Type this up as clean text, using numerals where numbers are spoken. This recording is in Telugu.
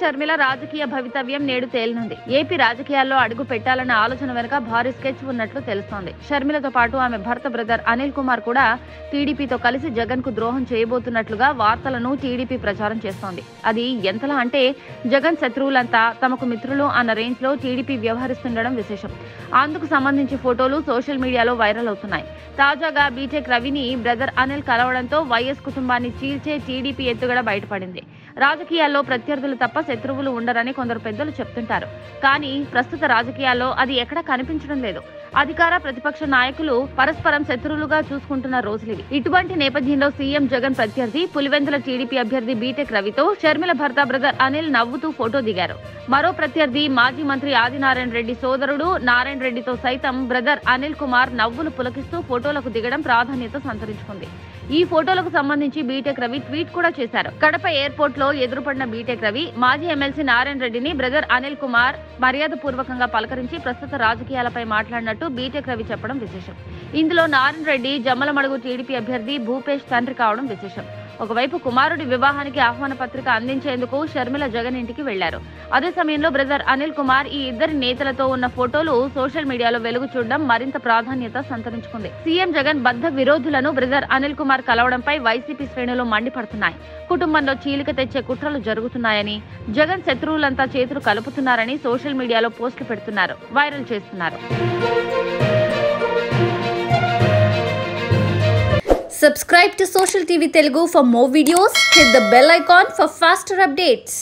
షర్మిల రాజకీయ భవితవ్యం నేడు తేలినుంది. ఏపీ రాజకీయాల్లో అడుగు పెట్టాలన్న ఆలోచన వెనుక భారీ స్కెచ్ ఉన్నట్లు తెలుస్తోంది. షర్మిలతో పాటు ఆమె భర్త బ్రదర్ అనిల్ కుమార్ కూడా టీడీపీతో కలిసి జగన్ కు ద్రోహం చేయబోతున్నట్లుగా వార్తలను టీడీపీ ప్రచారం చేస్తోంది. అది ఎంతలా అంటే జగన్ శత్రువులంతా తమకు మిత్రులు అన్న రేంజ్ లో టీడీపీ వ్యవహరిస్తుండడం విశేషం. అందుకు సంబంధించి ఫోటోలు సోషల్ మీడియాలో వైరల్ అవుతున్నాయి. తాజాగా బీటెక్ రవిని బ్రదర్ అనిల్ కలవడంతో వైఎస్ కుటుంబాన్ని చీల్చే టీడీపీ ఎత్తుగడ బయటపడింది. రాజకీయాల్లో ప్రత్యర్థులు తప్ప శత్రువులు ఉండరని కొందరు పెద్దలు చెప్తుంటారు. కానీ ప్రస్తుత రాజకీయాల్లో అది ఎక్కడా కనిపించడం లేదు. అధికార ప్రతిపక్ష నాయకులు పరస్పరం శత్రువులుగా చూసుకుంటున్న రోజులివి. ఇటువంటి నేపథ్యంలో సీఎం జగన్ ప్రత్యర్థి పులివెందుల టీడీపీ అభ్యర్థి బీటెక్ రవితో షర్మిల భర్త బ్రదర్ అనిల్ నవ్వుతూ ఫోటో దిగారు. మరో ప్రత్యర్థి మాజీ మంత్రి ఆదినారాయణ రెడ్డి సోదరుడు నారాయణ రెడ్డితో సైతం బ్రదర్ అనిల్ కుమార్ నవ్వులు పులకిస్తూ ఫోటోలకు దిగడం ప్రాధాన్యత సంతరించుకుంది. ఈ ఫోటోలకు సంబంధించి బీటెక్ రవి ట్వీట్ కూడా చేశారు. కడప ఎయిర్పోర్ట్ లో ఎదురుపడిన బీటెక్ రవి మాజీ ఎమ్మెల్సీ నారాయణ రెడ్డిని బ్రదర్ అనిల్ కుమార్ మర్యాద పూర్వకంగా పలకరించి ప్రస్తుత రాజకీయాలపై మాట్లాడినట్టు బీటెక్ రవి చెప్పడం విశేషం. ఇందులో నారాయణ రెడ్డి జమ్మలమడుగు టీడీపీ అభ్యర్థి భూపేష్ తండ్రి కావడం విశేషం. ఒకవైపు కుమారుడి వివాహానికి ఆహ్వాన పత్రిక అందించేందుకు షర్మిల జగన్ ఇంటికి వెళ్లారు. అదే సమయంలో బ్రదర్ అనిల్ కుమార్ ఈ ఇద్దరి నేతలతో ఉన్న ఫోటోలు సోషల్ మీడియాలో వెలుగు చూడడం మరింత ప్రాధాన్యత సంతరించుకుంది. సీఎం జగన్ బద్ధ విరోధులను బ్రదర్ అనిల్ కుమార్ కలవడంపై వైసీపీ శ్రేణులు మండిపడుతున్నాయి. కుటుంబంలో చీలిక తెచ్చే కుట్రలు జరుగుతున్నాయని, జగన్ శత్రువులంతా చేతులు కలుపుతున్నారని సోషల్ మీడియాలో పోస్టులు పెడుతున్నారు, వైరల్ చేస్తున్నారు. Subscribe to Social TV Telugu for more videos. Hit the bell icon for faster updates.